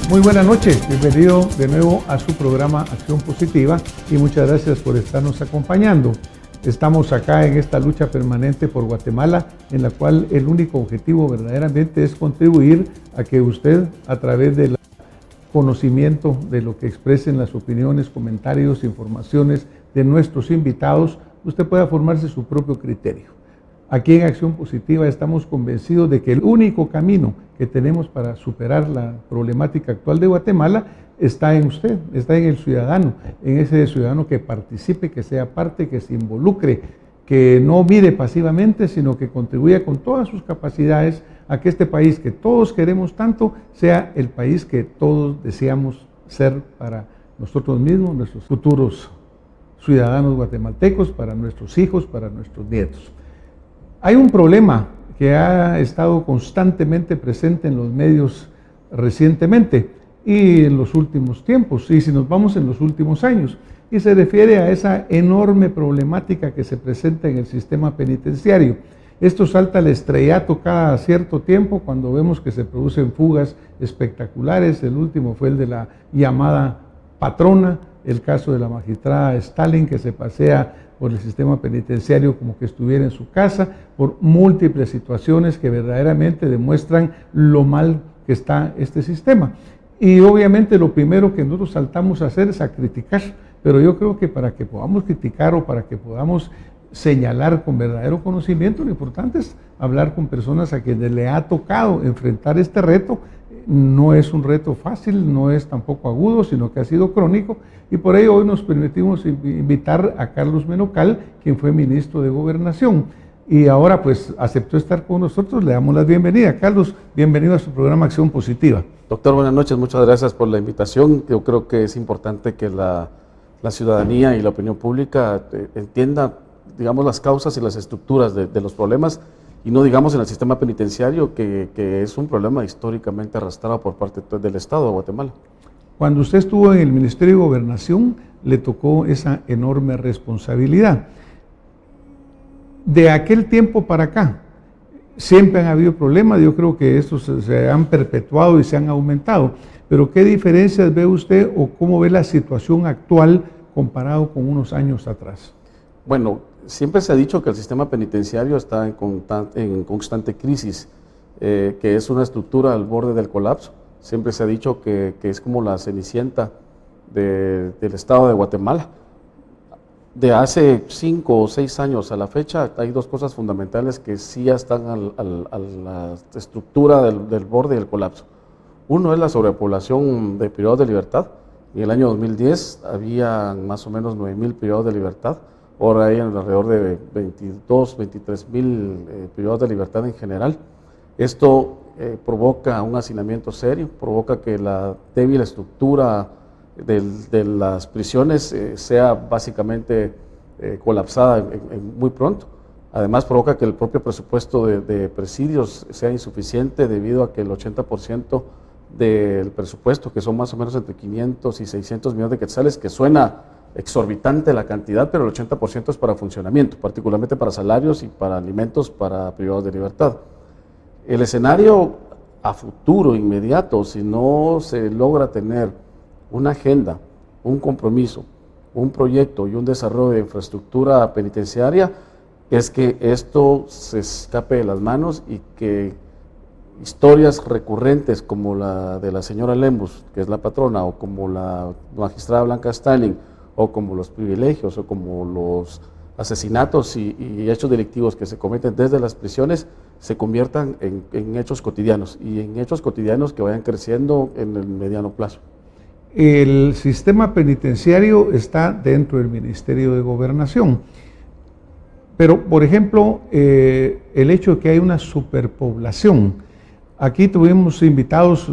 Muy buenas noches, bienvenido de nuevo a su programa Acción Positiva y muchas gracias por estarnos acompañando. Estamos acá en esta lucha permanente por Guatemala, en la cual el único objetivo verdaderamente es contribuir a que usted, a través del conocimiento de lo que expresen las opiniones, comentarios, informaciones de nuestros invitados, usted pueda formarse su propio criterio. Aquí en Acción Positiva estamos convencidos de que el único camino que tenemos para superar la problemática actual de Guatemala está en usted, está en el ciudadano, en ese ciudadano que participe, que sea parte, que se involucre, que no mire pasivamente, sino que contribuya con todas sus capacidades a que este país que todos queremos tanto sea el país que todos deseamos ser para nosotros mismos, nuestros futuros ciudadanos guatemaltecos, para nuestros hijos, para nuestros nietos. Hay un problema que ha estado constantemente presente en los medios recientemente y en los últimos tiempos, y si nos vamos en los últimos años, y se refiere a esa enorme problemática que se presenta en el sistema penitenciario. Esto salta al estrellato cada cierto tiempo cuando vemos que se producen fugas espectaculares. El último fue el de la llamada patrona, el caso de la magistrada Stalin, que se pasea por el sistema penitenciario como que estuviera en su casa, por múltiples situaciones que verdaderamente demuestran lo mal que está este sistema. Y obviamente lo primero que nosotros saltamos a hacer es a criticar, pero yo creo que para que podamos criticar o para que podamos señalar con verdadero conocimiento, lo importante es hablar con personas a quienes le ha tocado enfrentar este reto. No es un reto fácil, no es tampoco agudo, sino que ha sido crónico, y por ello hoy nos permitimos invitar a Carlos Menocal, quien fue ministro de Gobernación, y ahora pues aceptó estar con nosotros. Le damos la bienvenida. Carlos, bienvenido a su programa Acción Positiva. Doctor, buenas noches, muchas gracias por la invitación. Yo creo que es importante que la ciudadanía y la opinión pública entienda, digamos, las causas y las estructuras de los problemas, y no digamos en el sistema penitenciario, que es un problema históricamente arrastrado por parte del Estado de Guatemala. Cuando usted estuvo en el Ministerio de Gobernación, le tocó esa enorme responsabilidad. De aquel tiempo para acá, siempre han habido problemas. Yo creo que estos se han perpetuado y se han aumentado, pero ¿qué diferencias ve usted o cómo ve la situación actual comparado con unos años atrás? Bueno, siempre se ha dicho que el sistema penitenciario está en constante crisis, que es una estructura al borde del colapso. Siempre se ha dicho que es como la cenicienta del Estado de Guatemala. De hace 5 o 6 años a la fecha, hay dos cosas fundamentales que sí ya están a la estructura del borde del colapso. Uno es la sobrepoblación de privados de libertad. En el año 2010 había más o menos 9,000 privados de libertad. Ahora hay alrededor de 22, 23 mil privados de libertad en general. Esto provoca un hacinamiento serio, provoca que la débil estructura de las prisiones sea básicamente colapsada muy pronto. Además provoca que el propio presupuesto de presidios sea insuficiente, debido a que el 80% del presupuesto, que son más o menos entre 500 y 600 millones de quetzales, que suena exorbitante la cantidad, pero el 80% es para funcionamiento, particularmente para salarios y para alimentos para privados de libertad. El escenario a futuro, inmediato, si no se logra tener una agenda, un compromiso, un proyecto y un desarrollo de infraestructura penitenciaria, es que esto se escape de las manos y que historias recurrentes como la de la señora Lembus, que es la patrona, o como la magistrada Blanca Stalin, o como los privilegios, o como los asesinatos y hechos delictivos que se cometen desde las prisiones, se conviertan en hechos cotidianos, y en hechos cotidianos que vayan creciendo en el mediano plazo. El sistema penitenciario está dentro del Ministerio de Gobernación, pero por ejemplo, el hecho de que hay una superpoblación. Aquí tuvimos invitados,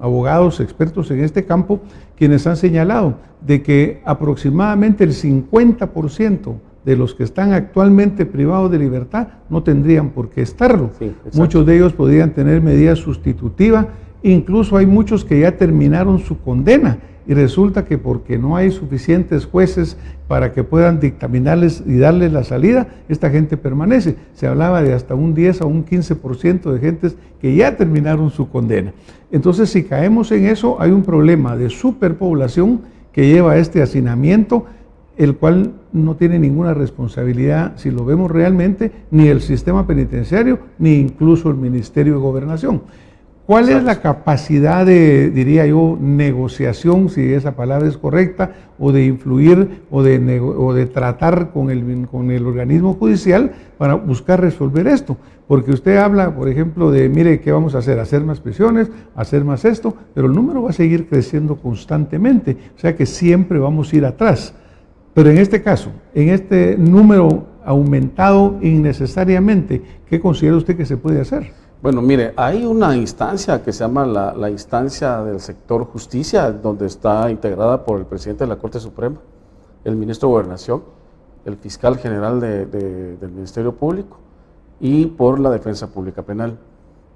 abogados, expertos en este campo, quienes han señalado de que aproximadamente el 50% de los que están actualmente privados de libertad no tendrían por qué estarlo. Sí, muchos de ellos podrían tener medidas sustitutivas, incluso hay muchos que ya terminaron su condena y resulta que porque no hay suficientes jueces para que puedan dictaminarles y darles la salida, esta gente permanece. Se hablaba de hasta un 10 a un 15% de gentes que ya terminaron su condena. Entonces, si caemos en eso, hay un problema de superpoblación que lleva a este hacinamiento, el cual no tiene ninguna responsabilidad, si lo vemos realmente, ni el sistema penitenciario, ni incluso el Ministerio de Gobernación. ¿Cuál es la capacidad de, diría yo, negociación, si esa palabra es correcta, o de influir o de tratar con el organismo judicial para buscar resolver esto? Porque usted habla, por ejemplo, de, mire, ¿qué vamos a hacer? Hacer más prisiones, hacer más esto, pero el número va a seguir creciendo constantemente, o sea que siempre vamos a ir atrás. Pero en este caso, en este número aumentado innecesariamente, ¿qué considera usted que se puede hacer? Bueno, mire, hay una instancia que se llama la instancia del sector justicia, donde está integrada por el presidente de la Corte Suprema, el ministro de Gobernación, el fiscal general del Ministerio Público y por la Defensa Pública Penal.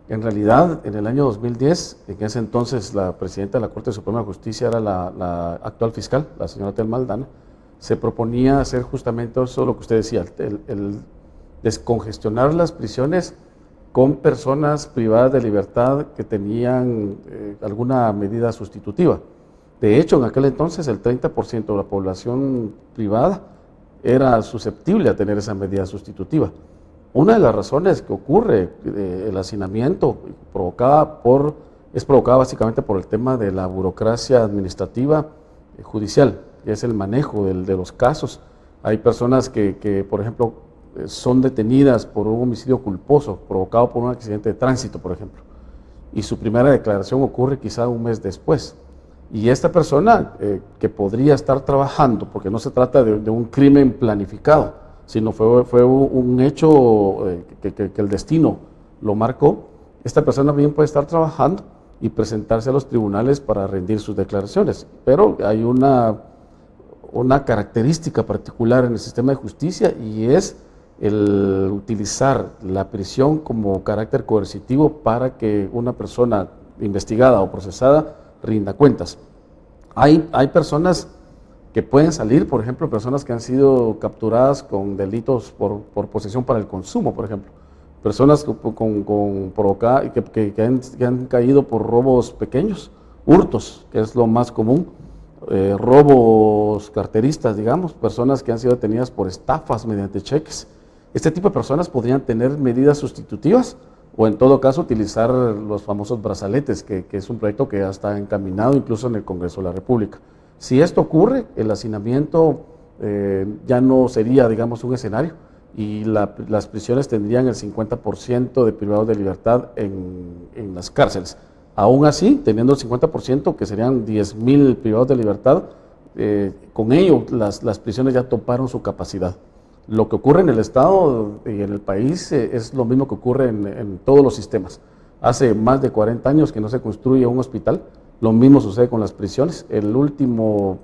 En realidad, en el año 2010, en ese entonces la presidenta de la Corte Suprema de Justicia era la actual fiscal, la señora Telma Aldana. Se proponía hacer justamente eso, lo que usted decía, el descongestionar las prisiones con personas privadas de libertad que tenían alguna medida sustitutiva. De hecho, en aquel entonces el 30% de la población privada era susceptible a tener esa medida sustitutiva. Una de las razones que ocurre el hacinamiento es provocada básicamente por el tema de la burocracia administrativa judicial, que es el manejo de los casos. Hay personas que, por ejemplo, son detenidas por un homicidio culposo provocado por un accidente de tránsito, por ejemplo, y su primera declaración ocurre quizá un mes después. Y esta persona que podría estar trabajando, porque no se trata de un crimen planificado, sino fue un hecho que el destino lo marcó, esta persona bien puede estar trabajando y presentarse a los tribunales para rendir sus declaraciones. Pero hay una característica particular en el sistema de justicia, y es el utilizar la prisión como carácter coercitivo para que una persona investigada o procesada rinda cuentas. Hay personas que pueden salir, por ejemplo, personas que han sido capturadas con delitos por posesión para el consumo, por ejemplo. Personas que han caído por robos pequeños, hurtos, que es lo más común, robos carteristas, digamos, personas que han sido detenidas por estafas mediante cheques. Este tipo de personas podrían tener medidas sustitutivas o en todo caso utilizar los famosos brazaletes, que es un proyecto que ya está encaminado incluso en el Congreso de la República. Si esto ocurre, el hacinamiento ya no sería, digamos, un escenario, y las prisiones tendrían el 50% de privados de libertad en las cárceles. Aún así, teniendo el 50%, que serían 10.000 privados de libertad, con ello las prisiones ya toparon su capacidad. Lo que ocurre en el Estado y en el país es lo mismo que ocurre en todos los sistemas. Hace más de 40 años que no se construye un hospital, lo mismo sucede con las prisiones. El último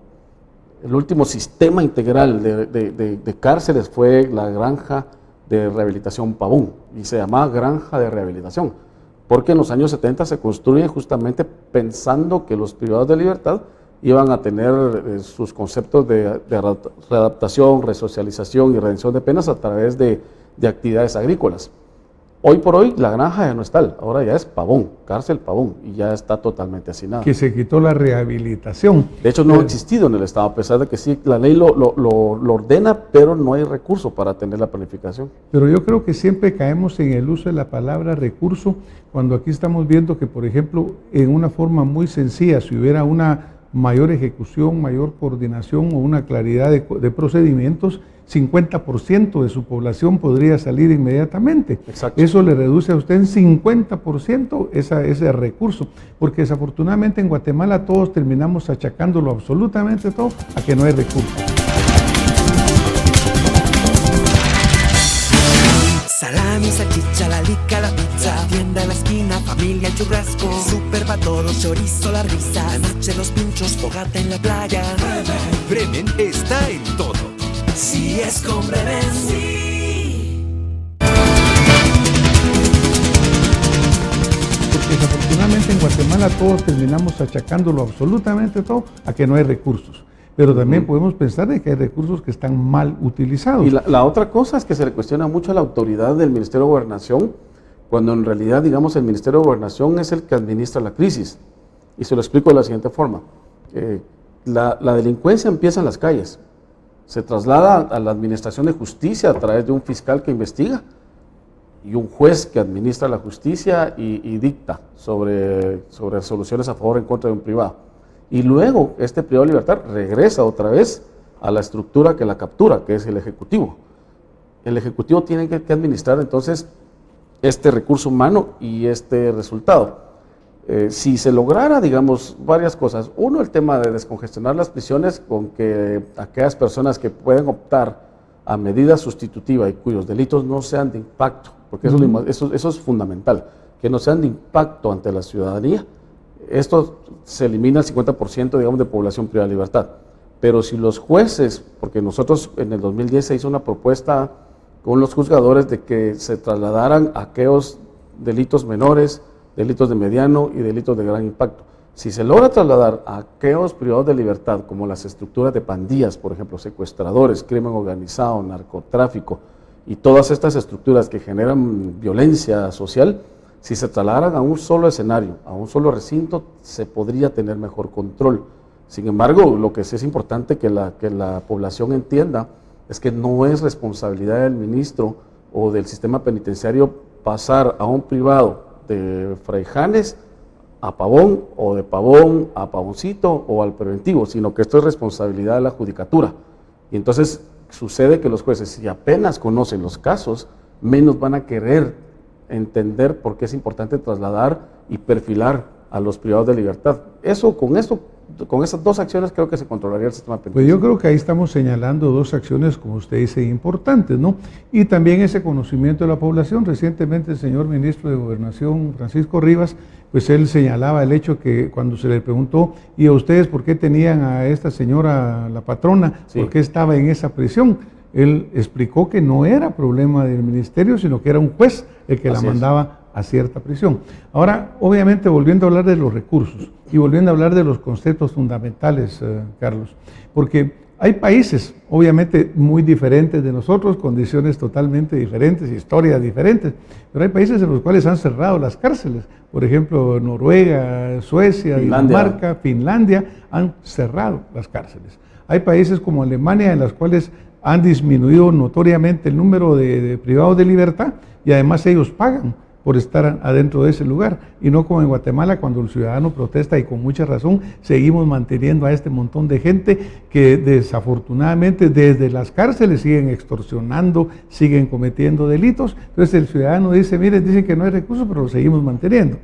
sistema integral de cárceles fue la Granja de Rehabilitación Pavón, y se llamaba Granja de Rehabilitación, porque en los años 70 se construyen justamente pensando que los privados de libertad iban a tener sus conceptos de readaptación, resocialización y redención de penas a través de actividades agrícolas. Hoy por hoy la granja ya no está, ahora ya es Pavón, cárcel Pavón, y ya está totalmente hacinada. Que se quitó la rehabilitación. De hecho no ha existido en el Estado, a pesar de que sí, la ley lo ordena, pero no hay recurso para tener la planificación. Pero yo creo que siempre caemos en el uso de la palabra recurso, cuando aquí estamos viendo que, por ejemplo, en una forma muy sencilla, si hubiera una mayor ejecución, mayor coordinación o una claridad de procedimientos, 50% de su población podría salir inmediatamente. Exacto. Eso le reduce a usted en 50% ese recurso, porque desafortunadamente en Guatemala todos terminamos achacándolo absolutamente todo a que no hay recursos. Salami, salchicha, la lica, la pizza, tienda en la esquina, familia, el churrasco, super pa' todos, chorizo, la risa, anoche los pinchos, fogata en la playa. Bremen está en todo. Si es con Bremen, sí. Desafortunadamente en Guatemala todos terminamos achacándolo absolutamente todo a que no hay recursos. Pero también podemos pensar de que hay recursos que están mal utilizados. Y la otra cosa es que se le cuestiona mucho a la autoridad del Ministerio de Gobernación, cuando en realidad, digamos, el Ministerio de Gobernación es el que administra la crisis. Y se lo explico de la siguiente forma. La delincuencia empieza en las calles, se traslada a la administración de justicia a través de un fiscal que investiga y un juez que administra la justicia y dicta sobre resoluciones a favor o en contra de un privado. Y luego este privado de libertad regresa otra vez a la estructura que la captura, que es el Ejecutivo. El Ejecutivo tiene que administrar entonces este recurso humano y este resultado. Si se lograra, digamos, varias cosas. Uno, el tema de descongestionar las prisiones con que aquellas personas que pueden optar a medidas sustitutivas y cuyos delitos no sean de impacto, porque eso es fundamental, que no sean de impacto ante la ciudadanía. Esto se elimina el 50%, digamos, de población privada de libertad. Pero si los jueces, porque nosotros en el 2010 se hizo una propuesta con los juzgadores de que se trasladaran a aquellos delitos menores, delitos de mediano y delitos de gran impacto. Si se logra trasladar a aquellos privados de libertad, como las estructuras de pandillas, por ejemplo, secuestradores, crimen organizado, narcotráfico, y todas estas estructuras que generan violencia social, si se trasladaran a un solo escenario, a un solo recinto, se podría tener mejor control. Sin embargo, lo que sí es importante que la población entienda es que no es responsabilidad del ministro o del sistema penitenciario pasar a un privado de Fraijanes a Pavón o de Pavón a Pavoncito o al preventivo, sino que esto es responsabilidad de la judicatura. Y entonces sucede que los jueces, si apenas conocen los casos, menos van a querer entender por qué es importante trasladar y perfilar a los privados de libertad. Con esas dos acciones creo que se controlaría el sistema penitenciario. Pues yo creo que ahí estamos señalando dos acciones, como usted dice, importantes, ¿no? Y también ese conocimiento de la población. Recientemente el señor ministro de Gobernación, Francisco Rivas, pues él señalaba el hecho que cuando se le preguntó, ¿y a ustedes por qué tenían a esta señora, la patrona, sí, por qué estaba en esa prisión? Él explicó que no era problema del ministerio, sino que era un juez el que la mandaba a cierta prisión. Ahora, obviamente, volviendo a hablar de los recursos y volviendo a hablar de los conceptos fundamentales, Carlos, porque hay países, obviamente, muy diferentes de nosotros, condiciones totalmente diferentes, historias diferentes, pero hay países en los cuales han cerrado las cárceles. Por ejemplo, Noruega, Suecia, Dinamarca, Finlandia han cerrado las cárceles. Hay países como Alemania en las cuales han disminuido notoriamente el número de privados de libertad y además ellos pagan por estar adentro de ese lugar, y no como en Guatemala, cuando el ciudadano protesta, y con mucha razón, seguimos manteniendo a este montón de gente que desafortunadamente desde las cárceles siguen extorsionando, siguen cometiendo delitos. Entonces el ciudadano dice, miren, dicen que no hay recursos, pero lo seguimos manteniendo.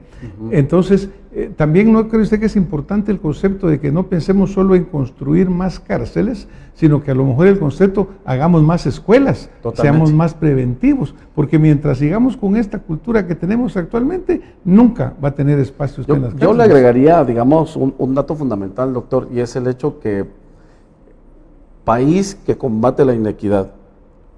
Entonces, también no cree usted que es importante el concepto de que no pensemos solo en construir más cárceles, sino que a lo mejor el concepto, hagamos más escuelas, seamos más preventivos, porque mientras sigamos con esta cultura que tenemos actualmente, nunca va a tener espacio usted en las cárceles. Yo le agregaría, digamos, un dato fundamental, doctor, y es el hecho que país que combate la inequidad,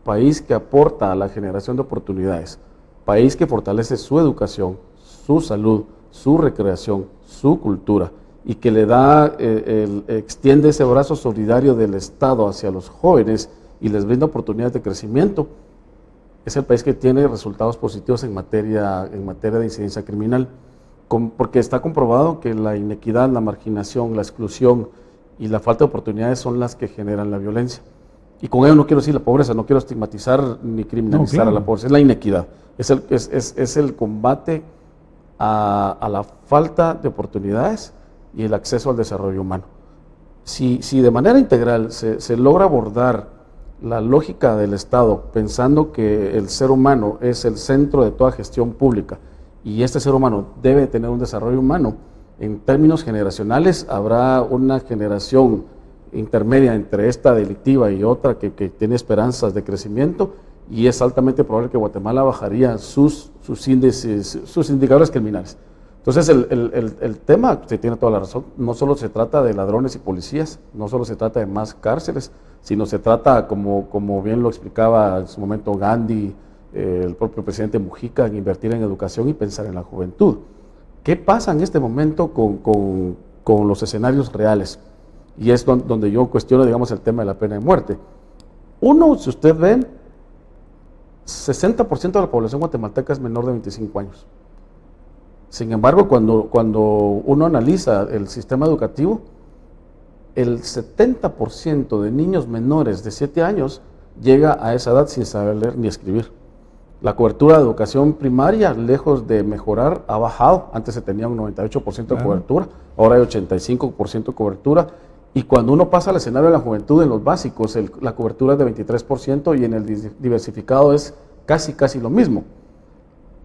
país que aporta a la generación de oportunidades, país que fortalece su educación, su salud, su recreación, su cultura, y que le da, extiende ese brazo solidario del Estado hacia los jóvenes y les brinda oportunidades de crecimiento, es el país que tiene resultados positivos en materia de incidencia criminal, porque está comprobado que la inequidad, la marginación, la exclusión y la falta de oportunidades son las que generan la violencia. Y con ello no quiero decir la pobreza, no quiero estigmatizar ni criminalizar a la pobreza, es la inequidad, es el combate a la falta de oportunidades y el acceso al desarrollo humano. Si de manera integral se logra abordar la lógica del Estado, pensando que el ser humano es el centro de toda gestión pública y este ser humano debe tener un desarrollo humano, en términos generacionales habrá una generación intermedia entre esta delictiva y otra que tiene esperanzas de crecimiento, y es altamente probable que Guatemala bajaría sus índices, sus indicadores criminales. Entonces el tema, usted tiene toda la razón, no solo se trata de ladrones y policías, no solo se trata de más cárceles, sino se trata, como bien lo explicaba en su momento Gandhi, el propio presidente Mujica, en invertir en educación y pensar en la juventud. ¿Qué pasa en este momento con los escenarios reales? Y es donde yo cuestiono, digamos, el tema de la pena de muerte. Uno, si usted ve, 60% de la población guatemalteca es menor de 25 años. Sin embargo, cuando uno analiza el sistema educativo, el 70% de niños menores de 7 años llega a esa edad sin saber leer ni escribir. La cobertura de educación primaria, lejos de mejorar, ha bajado. Antes se tenía un 98% de cobertura, ahora hay 85% de cobertura. Y cuando uno pasa al escenario de la juventud en los básicos, la cobertura es de 23% y en el diversificado es casi lo mismo.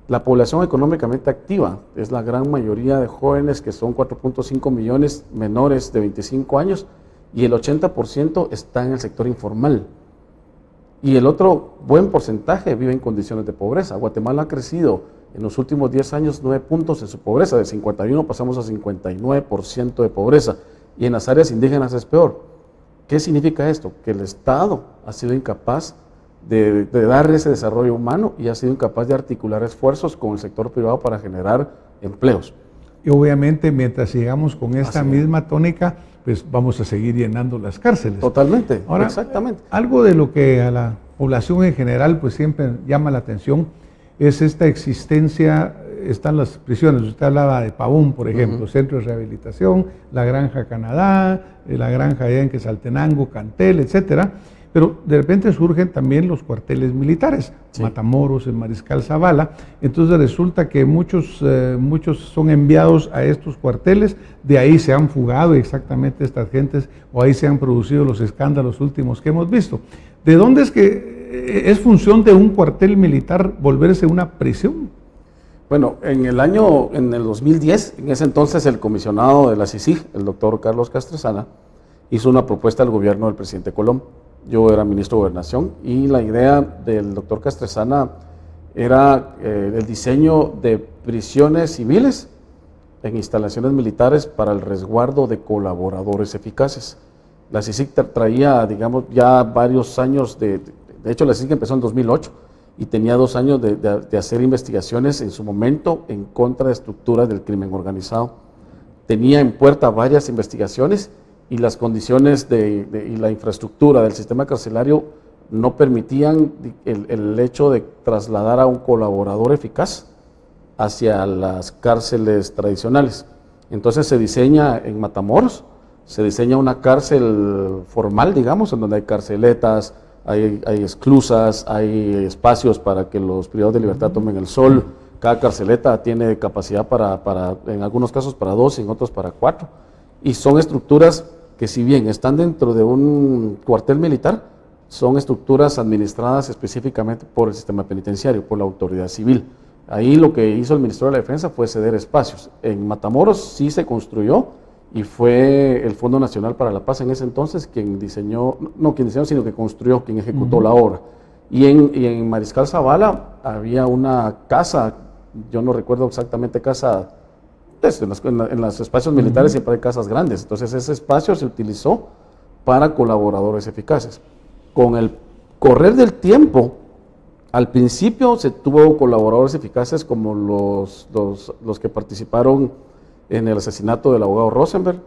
La población económicamente activa es la gran mayoría de jóvenes, que son 4.5 millones menores de 25 años, y el 80% está en el sector informal. Y el otro buen porcentaje vive en condiciones de pobreza. Guatemala ha crecido en los últimos 10 años 9 puntos en su pobreza, de 51 pasamos a 59% de pobreza, y en las áreas indígenas es peor. ¿Qué significa esto? Que el Estado ha sido incapaz de dar ese desarrollo humano y ha sido incapaz de articular esfuerzos con el sector privado para generar empleos. Y obviamente mientras sigamos con esta misma tónica, pues vamos a seguir llenando las cárceles. Totalmente, ahora, exactamente. Algo de lo que a la población en general pues siempre llama la atención es esta existencia. Están las prisiones, usted hablaba de Pavón, por ejemplo, Centro de Rehabilitación, la Granja Canadá, la Granja allá en Quetzaltenango, Cantel, etcétera. Pero de repente surgen también los cuarteles militares, Matamoros, el Mariscal Zavala. Entonces resulta que muchos son enviados a estos cuarteles, de ahí se han fugado exactamente estas gentes, o ahí se han producido los escándalos últimos que hemos visto. ¿De dónde es que es función de un cuartel militar volverse una prisión? Bueno, en el 2010, en ese entonces el comisionado de la CICIG, el doctor Carlos Castresana, hizo una propuesta al gobierno del presidente Colom. Yo era ministro de Gobernación y la idea del doctor Castresana era el diseño de prisiones civiles en instalaciones militares para el resguardo de colaboradores eficaces. La CICIG traía, digamos, ya varios años de hecho la CICIG empezó en 2008 y tenía 2 años de hacer investigaciones en su momento en contra de estructuras del crimen organizado. Tenía en puerta varias investigaciones y las condiciones y la infraestructura del sistema carcelario no permitían el hecho de trasladar a un colaborador eficaz hacia las cárceles tradicionales. Entonces se diseña en Matamoros, se diseña una cárcel formal, digamos, en donde hay carceletas, hay esclusas, hay espacios para que los privados de libertad tomen el sol. Cada carceleta tiene capacidad en algunos casos para 2 y en otros para 4. Y son estructuras que, si bien están dentro de un cuartel militar, son estructuras administradas específicamente por el sistema penitenciario, por la autoridad civil. Ahí lo que hizo el Ministerio de la Defensa fue ceder espacios. En Matamoros sí se construyó y fue el Fondo Nacional para la Paz en ese entonces quien diseñó, sino que construyó, quien ejecutó la obra. Y en Mariscal Zavala había una casa, yo no recuerdo exactamente casa, en los espacios militares siempre hay casas grandes, entonces ese espacio se utilizó para colaboradores eficaces. Con el correr del tiempo, al principio se tuvo colaboradores eficaces como los que participaron en el asesinato del abogado Rosenberg,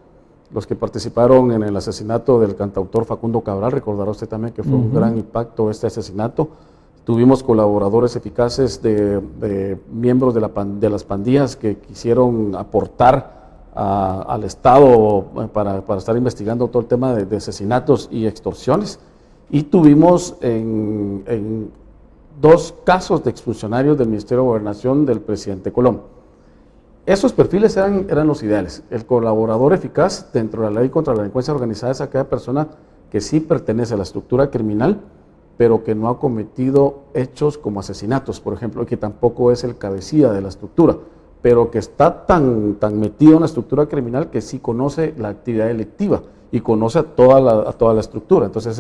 los que participaron en el asesinato del cantautor Facundo Cabral. Recordará usted también que fue un gran impacto este asesinato. Tuvimos colaboradores eficaces de miembros de las pandillas que quisieron aportar al Estado para estar investigando todo el tema de asesinatos y extorsiones. Y tuvimos en 2 casos de expulsionarios del Ministerio de Gobernación del presidente Colom. Esos perfiles eran los ideales. El colaborador eficaz dentro de la ley contra la delincuencia organizada es aquella persona que sí pertenece a la estructura criminal, pero que no ha cometido hechos como asesinatos, por ejemplo, y que tampoco es el cabecilla de la estructura, pero que está tan metido en la estructura criminal que sí conoce la actividad delictiva y conoce a toda la estructura. Entonces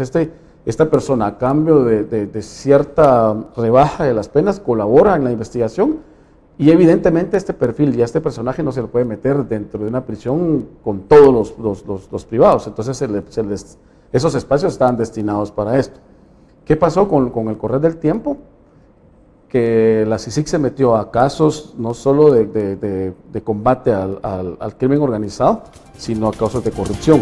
esta persona, a cambio de cierta rebaja de las penas, colabora en la investigación, y evidentemente este perfil y a este personaje no se le puede meter dentro de una prisión con todos los privados. Entonces esos espacios estaban destinados para esto. ¿Qué pasó con el correr del tiempo? que la CICIG se metió a casos no solo de combate al crimen organizado, sino a casos de corrupción.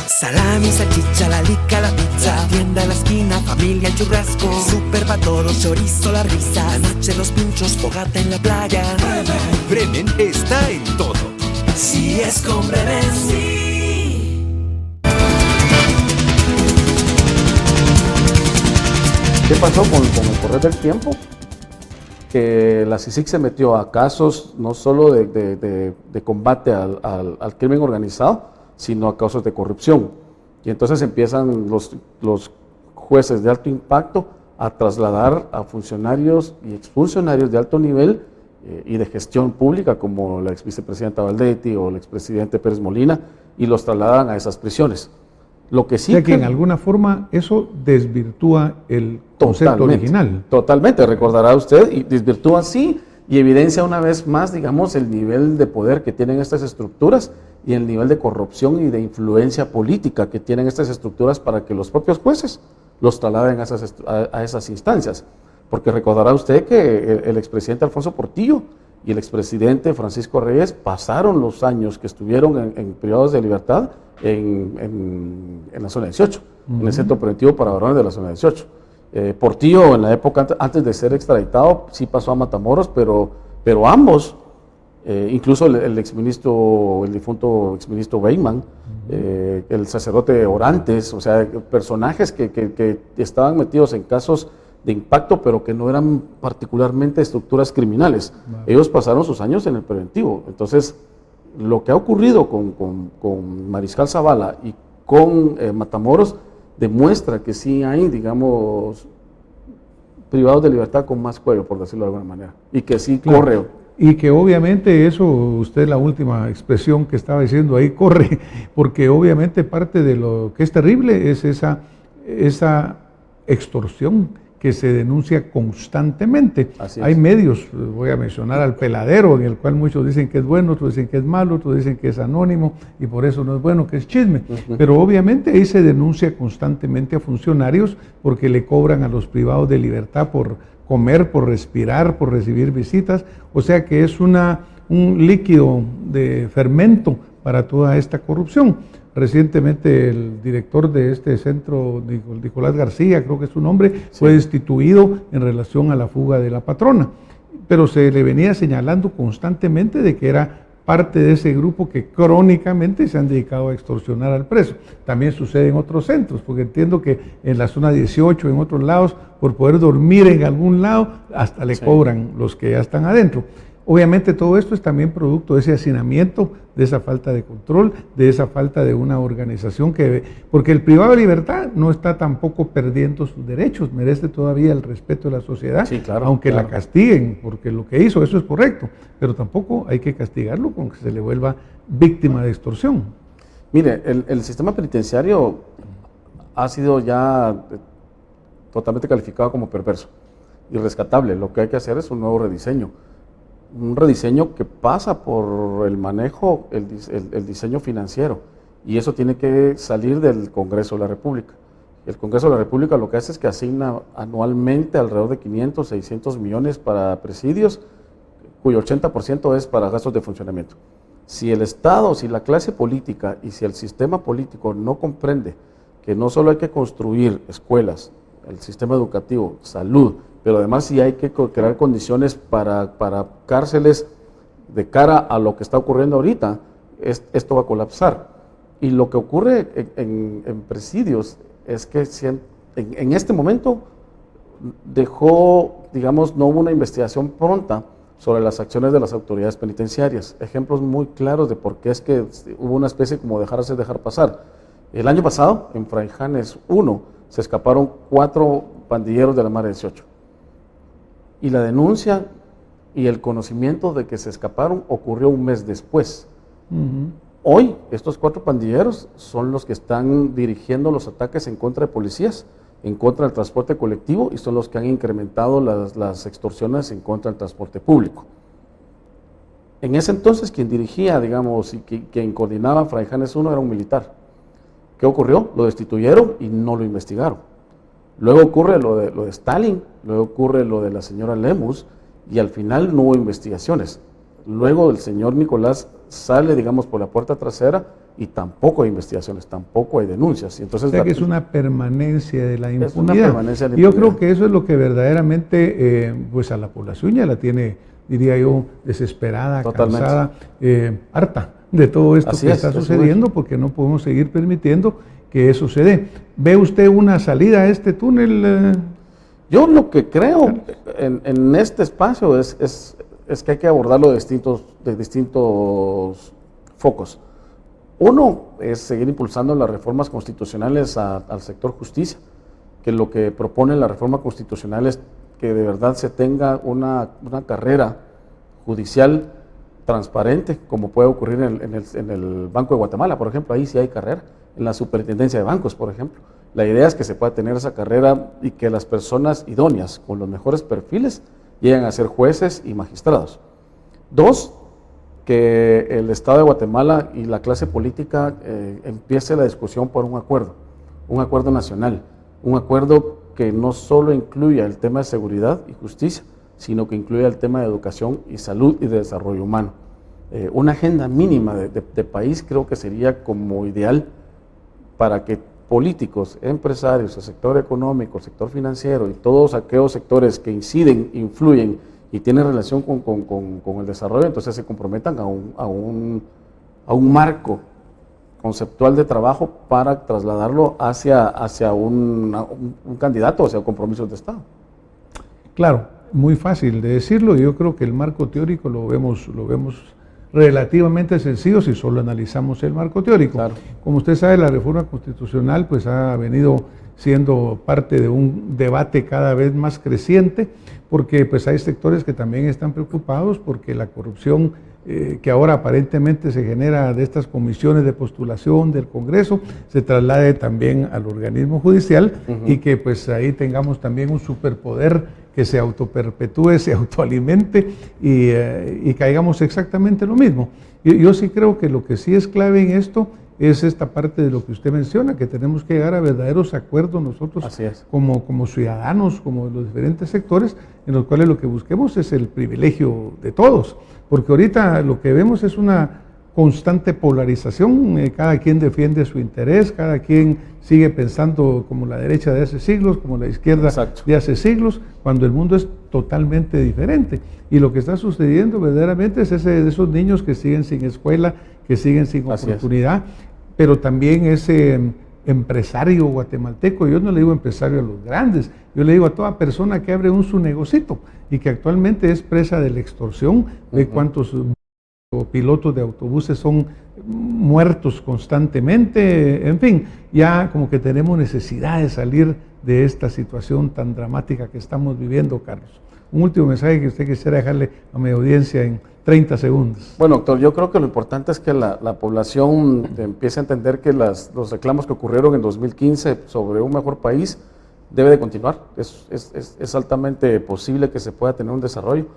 Salami, salchicha, la lica, la pizza, tienda en la esquina, familia, el churrasco, super pa' todos, chorizo, la risa, la noche, los pinchos, fogata en la playa. Bremen está en todo. Si es con Bremen, sí. ¿Qué pasó con el correr del tiempo? Que la CICIG se metió a casos no solo de combate al crimen organizado, sino a casos de corrupción. Y entonces empiezan los jueces de alto impacto a trasladar a funcionarios y exfuncionarios de alto nivel y de gestión pública, como la exvicepresidenta Valdetti o el expresidente Pérez Molina, y los trasladan a esas prisiones. Lo que sí, o sea que en alguna forma eso desvirtúa el concepto original. Totalmente, recordará usted, y desvirtúa sí, y evidencia una vez más, digamos, el nivel de poder que tienen estas estructuras y el nivel de corrupción y de influencia política que tienen estas estructuras para que los propios jueces los trasladen a esas instancias. Porque recordará usted que el expresidente Alfonso Portillo y el expresidente Francisco Reyes pasaron los años que estuvieron en privados de libertad en la zona 18, en el centro preventivo para varones de la zona 18. Portillo, en la época antes de ser extraditado, sí pasó a Matamoros, pero ambos, incluso el difunto exministro Weyman, el sacerdote Orantes, o sea, personajes que estaban metidos en casos de impacto, pero que no eran particularmente estructuras criminales. Ellos pasaron sus años en el preventivo. Entonces, lo que ha ocurrido con Mariscal Zavala y con Matamoros demuestra que sí hay, digamos, privados de libertad con más cuello, por decirlo de alguna manera, y que sí corre. Y que obviamente eso, usted la última expresión que estaba diciendo ahí, corre, porque obviamente parte de lo que es terrible es esa extorsión que se denuncia constantemente. Hay medios, voy a mencionar al Peladero, en el cual muchos dicen que es bueno, otros dicen que es malo, otros dicen que es anónimo y por eso no es bueno, que es chisme. Pero obviamente ahí se denuncia constantemente a funcionarios porque le cobran a los privados de libertad por comer, por respirar, por recibir visitas, o sea que es un líquido de fermento para toda esta corrupción. Recientemente el director de este centro, Nicolás García, creo que es su nombre, fue destituido en relación a la fuga de la patrona, pero se le venía señalando constantemente de que era parte de ese grupo que crónicamente se han dedicado a extorsionar al preso. También sucede en otros centros, porque entiendo que en la zona 18, en otros lados, por poder dormir en algún lado, hasta le cobran los que ya están adentro. Obviamente todo esto es también producto de ese hacinamiento, de esa falta de control, de esa falta de una organización porque el privado de libertad no está tampoco perdiendo sus derechos, merece todavía el respeto de la sociedad, aunque la castiguen, porque lo que hizo, eso es correcto, pero tampoco hay que castigarlo con que se le vuelva víctima de extorsión. Mire, el sistema penitenciario ha sido ya totalmente calificado como perverso, irrescatable. Lo que hay que hacer es un nuevo rediseño. Un rediseño que pasa por el manejo, el diseño financiero, y eso tiene que salir del Congreso de la República. El Congreso de la República lo que hace es que asigna anualmente alrededor de 500, 600 millones para presidios, cuyo 80% es para gastos de funcionamiento. Si el Estado, si la clase política y si el sistema político no comprende que no solo hay que construir escuelas, el sistema educativo, salud, pero además sí hay que crear condiciones para cárceles de cara a lo que está ocurriendo ahorita, esto va a colapsar. Y lo que ocurre en presidios es que en este momento no hubo una investigación pronta sobre las acciones de las autoridades penitenciarias. Ejemplos muy claros de por qué es que hubo una especie como dejar pasar. El año pasado, en Fraijanes 1, se escaparon 4 pandilleros de la Mare 18. Y la denuncia y el conocimiento de que se escaparon ocurrió un mes después. Hoy, estos 4 pandilleros son los que están dirigiendo los ataques en contra de policías, en contra del transporte colectivo, y son los que han incrementado las extorsiones en contra del transporte público. En ese entonces, quien dirigía, digamos, y quien coordinaba Fraijanes 1 era un militar. ¿Qué ocurrió? Lo destituyeron y no lo investigaron. Luego ocurre lo de Stalin, luego ocurre lo de la señora Lemus, y al final no hubo investigaciones. Luego el señor Nicolás sale, digamos, por la puerta trasera y tampoco hay investigaciones, tampoco hay denuncias. Y entonces, o sea que es una permanencia de la impunidad. Es una permanencia de la Y yo impunidad. creo que eso es lo que verdaderamente pues a la población ya la tiene, diría yo, desesperada, Totalmente. cansada, harta de todo esto Así que es, está eso sucediendo, porque no podemos seguir permitiendo que eso se dé. ¿Ve usted una salida a este túnel? Yo lo que creo en este espacio es que hay que abordarlo de distintos focos. Uno es seguir impulsando las reformas constitucionales al sector justicia, que lo que propone la reforma constitucional es que de verdad se tenga una carrera judicial transparente, como puede ocurrir en el Banco de Guatemala, por ejemplo. Ahí sí hay carrera, en la Superintendencia de Bancos, por ejemplo. La idea es que se pueda tener esa carrera y que las personas idóneas, con los mejores perfiles, lleguen a ser jueces y magistrados. Dos, que el Estado de Guatemala y la clase política empiece la discusión por un acuerdo nacional, un acuerdo que no solo incluya el tema de seguridad y justicia, sino que incluya el tema de educación y salud y de desarrollo humano. Una agenda mínima de país creo que sería como ideal para que políticos, empresarios, el sector económico, el sector financiero y todos aquellos sectores que inciden, influyen y tienen relación con el desarrollo, entonces se comprometan a un marco conceptual de trabajo para trasladarlo hacia un candidato, hacia compromisos de Estado. Claro, muy fácil de decirlo. Yo creo que el marco teórico lo vemos relativamente sencillo si solo analizamos el marco teórico. Claro. Como usted sabe, la reforma constitucional pues ha venido siendo parte de un debate cada vez más creciente, porque pues hay sectores que también están preocupados porque la corrupción que ahora aparentemente se genera de estas comisiones de postulación del Congreso se traslade también al organismo judicial y que pues ahí tengamos también un superpoder que se autoperpetúe, se autoalimente y caigamos exactamente lo mismo. Yo sí creo que lo que sí es clave en esto es esta parte de lo que usted menciona, que tenemos que llegar a verdaderos acuerdos nosotros como ciudadanos, como los diferentes sectores, en los cuales lo que busquemos es el privilegio de todos, porque ahorita lo que vemos es una constante polarización, cada quien defiende su interés, cada quien sigue pensando como la derecha de hace siglos, como la izquierda de hace siglos, cuando el mundo es totalmente diferente. Y lo que está sucediendo verdaderamente es de esos niños que siguen sin escuela, que siguen sin oportunidad, pero también ese empresario guatemalteco, yo no le digo empresario a los grandes, yo le digo a toda persona que abre su negocito y que actualmente es presa de la extorsión, de cuántos pilotos de autobuses son muertos constantemente, en fin, ya como que tenemos necesidad de salir de esta situación tan dramática que estamos viviendo, Carlos. Un último mensaje que usted quisiera dejarle a mi audiencia en 30 segundos. Bueno, doctor, yo creo que lo importante es que la población empiece a entender que los reclamos que ocurrieron en 2015 sobre un mejor país debe de continuar. Es altamente posible que se pueda tener un desarrollo.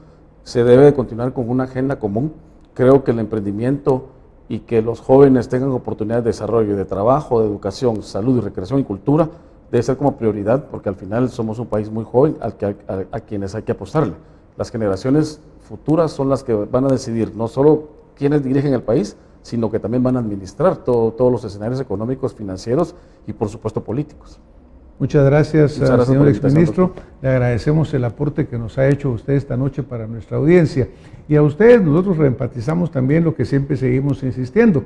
Se debe de continuar con una agenda común. Creo que el emprendimiento y que los jóvenes tengan oportunidades de desarrollo, de trabajo, de educación, salud y recreación y cultura debe ser como prioridad, porque al final somos un país muy joven a quienes hay que apostarle. Las generaciones futuras son las que van a decidir no solo quiénes dirigen el país, sino que también van a administrar todos los escenarios económicos, financieros y por supuesto políticos. Muchas gracias, señor exministro. Doctor. Le agradecemos el aporte que nos ha hecho usted esta noche para nuestra audiencia. Y a ustedes, nosotros reenfatizamos también lo que siempre seguimos insistiendo.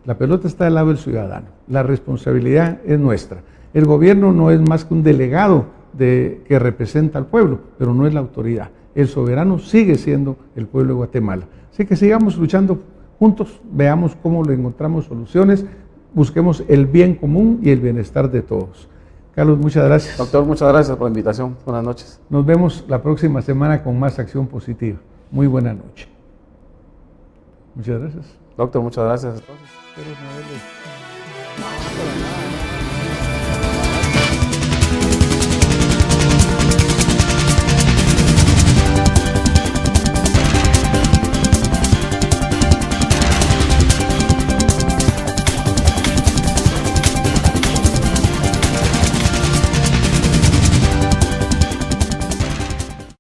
La pelota está del lado del ciudadano. La responsabilidad es nuestra. El gobierno no es más que un delegado que representa al pueblo, pero no es la autoridad. El soberano sigue siendo el pueblo de Guatemala. Así que sigamos luchando juntos, veamos cómo le encontramos soluciones, busquemos el bien común y el bienestar de todos. Carlos, muchas gracias. Doctor, muchas gracias por la invitación. Buenas noches. Nos vemos la próxima semana con más Acción Positiva. Muy buena noche. Muchas gracias. Doctor, muchas gracias. Entonces.